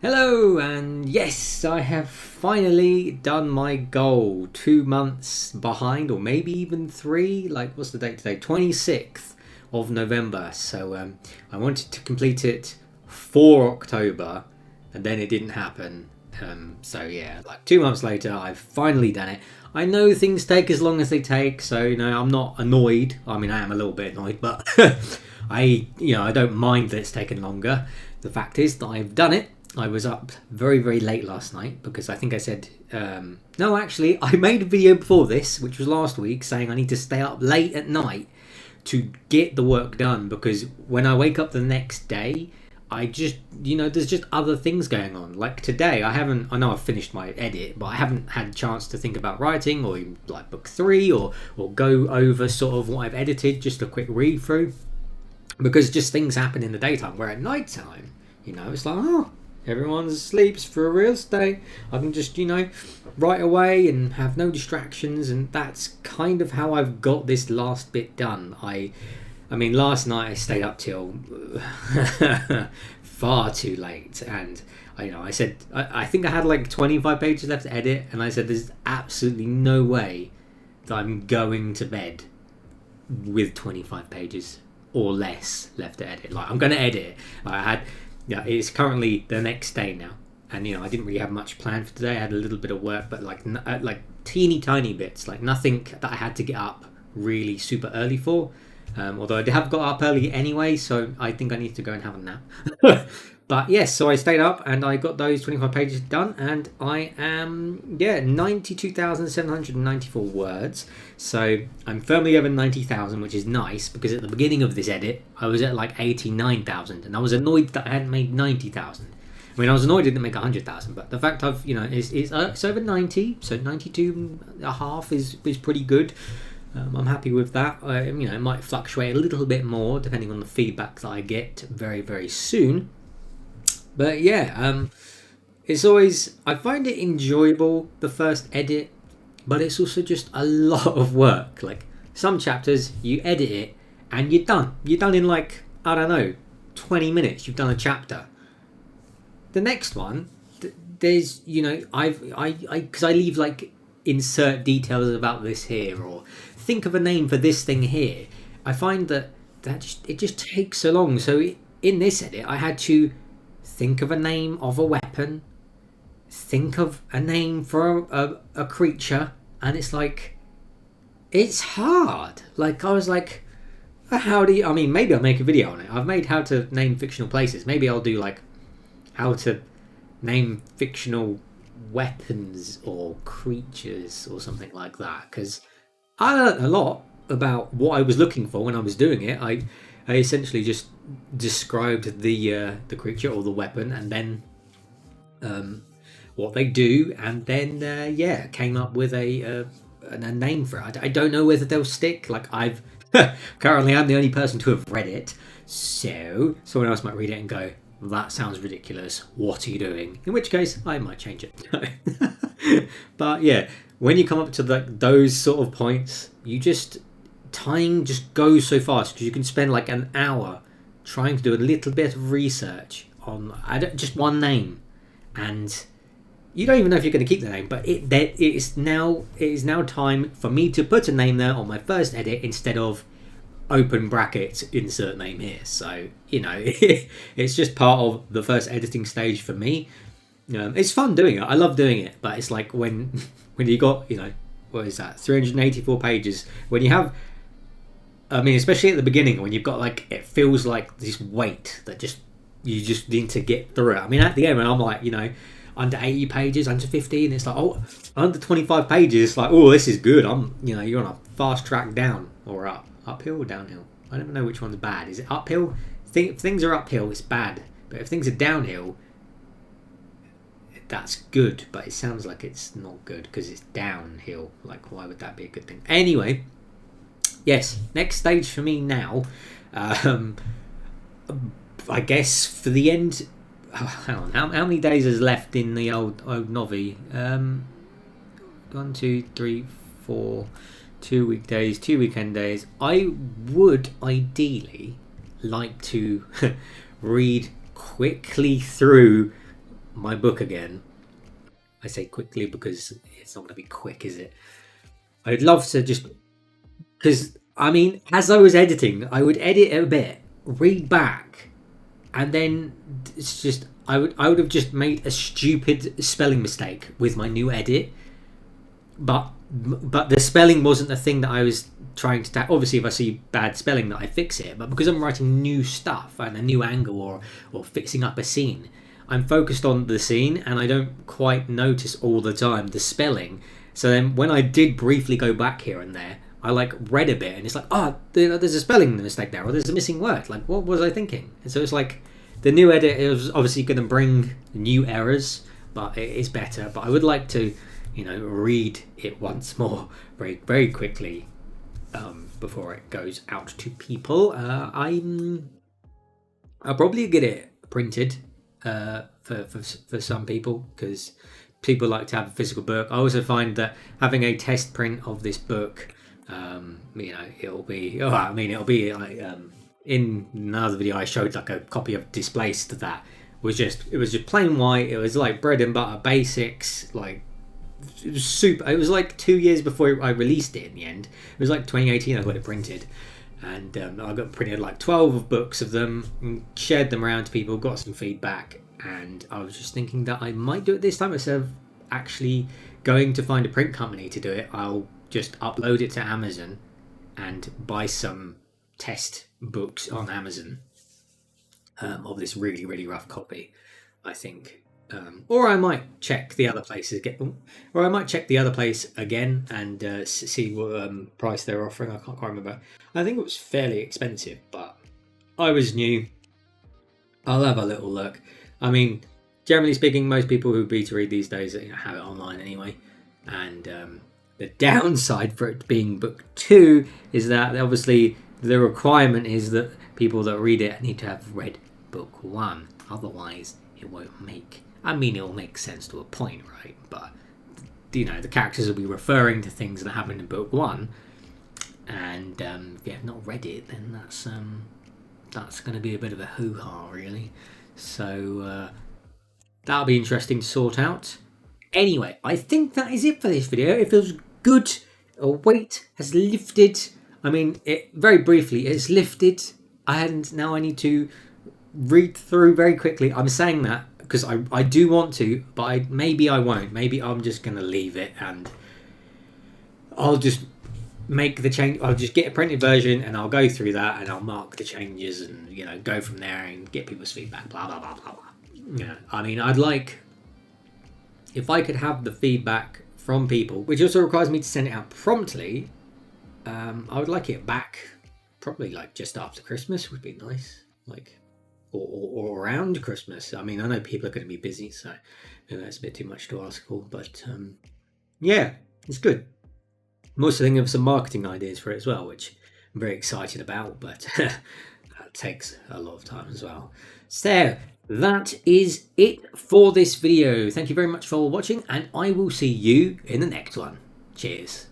Hello, and yes, I have finally done my goal. 2 months behind, or maybe even three. Like, what's the date today? 26th of November. So I wanted to complete it for October, and then it didn't happen. So yeah, like 2 months later, I've finally done it. I know things take as long as they take, so I'm not annoyed. I mean, I am a little bit annoyed, but I don't mind that it's taken longer. The fact is that I've done it. I was up very, very late last night because I think I said, no, actually, I made a video before this, which was last week, saying I need to stay up late at night to get the work done, because when I wake up the next day, I just, there's just other things going on. Like today, I know I've finished my edit, but I haven't had a chance to think about writing or even like book 3 or go over sort of what I've edited, just a quick read through, because just things happen in the daytime, where at night time, it's like, everyone sleeps for a real estate. I can just, write away and have no distractions, and that's kind of how I've got this last bit done. I mean, last night I stayed up till far too late, and I said I think I had like 25 pages left to edit, and I said there's absolutely no way that I'm going to bed with 25 pages or less left to edit. Like, I'm going to edit it. It's currently the next day now, and I didn't really have much planned for today. I had a little bit of work, but like teeny tiny bits, like nothing that I had to get up really super early for. Although I have got up early anyway, so I think I need to go and have a nap. But yes, so I stayed up and I got those 25 pages done, and I am 92,794 words. So I'm firmly over 90,000, which is nice, because at the beginning of this edit I was at like 89,000, and I was annoyed that I hadn't made 90,000. I mean, I was annoyed I didn't make 100,000, but the fact I've it's over 90, so 92 and a half is pretty good. I'm happy with that. It might fluctuate a little bit more depending on the feedback that I get very, very soon. But yeah, it's always, I find it enjoyable, the first edit, but it's also just a lot of work. Like, some chapters, you edit it and you're done. You're done in like, I don't know, 20 minutes. You've done a chapter. The next one, there's, because I leave like insert details about this here, or think of a name for this thing here. I find that it just takes so long. So in this edit, I had to think of a name of a weapon, think of a name for a creature, and it's like, it's hard. Like, I was like, maybe I'll make a video on it. I've made how to name fictional places. Maybe I'll do like how to name fictional weapons or creatures or something like that, because I learned a lot about what I was looking for when I was doing it. I essentially just described the creature or the weapon, and then what they do, and then came up with a name for it. I don't know whether they'll stick. Like, I'm the only person to have read it, so someone else might read it and go, that sounds ridiculous, what are you doing? In which case I might change it. But yeah, when you come up to those sort of points, time just goes so fast, because you can spend like an hour trying to do a little bit of research on just one name, and you don't even know if you're going to keep the name. But it is now time for me to put a name there on my first edit, instead of open brackets insert name here. So it's just part of the first editing stage for me. It's fun doing it. I love doing it, but it's like when you got what is that, 384 pages, when you have, especially at the beginning, when you've got like, it feels like this weight that you just need to get through it. At the end, when I'm like, under 80 pages, under 50, and it's like, under 25 pages, it's like, this is good. You're on a fast track down or up. Uphill or downhill? I don't know which one's bad. Is it uphill? If things are uphill, it's bad. But if things are downhill, that's good. But it sounds like it's not good because it's downhill. Like, why would that be a good thing? Anyway, yes, next stage for me now. I guess for the end. Hang on. How many days is left in the old Novi? 1, 2, 3, 4. 2 weekdays, 2 weekend days. I would ideally like to read quickly through my book again, I say quickly because it's not going to be quick, is it? I'd love to just, because I mean, as I was editing, I would edit a bit, read back, and then it's just I would have just made a stupid spelling mistake with my new edit, but the spelling wasn't the thing that I was trying to obviously if I see bad spelling that I fix it, but because I'm writing new stuff and a new angle or fixing up a scene, I'm focused on the scene and I don't quite notice all the time the spelling. So then when I did briefly go back here and there, I like read a bit and it's like, oh, there's a spelling mistake there, or there's a missing word, like what was I thinking? And so it's like the new edit is obviously going to bring new errors, but it is better. But I would like to, you know, read it once more very, very quickly before it goes out to people. I'll probably get it printed for some people, because people like to have a physical book. I also find that having a test print of this book, you know, it'll be like in another video I showed like a copy of Displaced that was just plain white. It was like bread and butter basics, like it was super. It was like 2 years before I released it in the end. It was like 2018 I got it printed, and I got printed like 12 books of them and shared them around to people, got some feedback, and I was just thinking that I might do it this time. Instead of actually going to find a print company to do it, I'll just upload it to Amazon and buy some test books on Amazon of this really, really rough copy, I think. Or I might check the other places again, and see what price they're offering. I can't quite remember. I think it was fairly expensive, but I was new. I'll have a little look. I mean, generally speaking, most people who beta read these days, you know, have it online anyway. And the downside for it being book 2 is that obviously the requirement is that people that read it need to have read book 1. Otherwise, it won't make. I mean, it'll make sense to a point, right? But, you know, the characters will be referring to things that happened in book 1. And if you have not read it, then that's going to be a bit of a hoo-ha, really. So that'll be interesting to sort out. Anyway, I think that is it for this video. It feels good. A weight has lifted. I mean, very briefly, it's lifted. Now I need to read through very quickly. I'm saying that because I do want to, but maybe I won't. Maybe I'm just going to leave it and I'll just make the change. I'll just get a printed version and I'll go through that and I'll mark the changes and, you know, go from there and get people's feedback, blah, blah, blah, blah, blah. Yeah, I mean, I'd like, if I could have the feedback from people, which also requires me to send it out promptly, I would like it back probably like just after Christmas would be nice, like, or around Christmas. I mean, I know people are going to be busy, so maybe that's a bit too much to ask for, but yeah, it's good. I'm also thinking of some marketing ideas for it as well, which I'm very excited about, but that takes a lot of time as well. So that is it for this video. Thank you very much for watching, and I will see you in the next one. Cheers.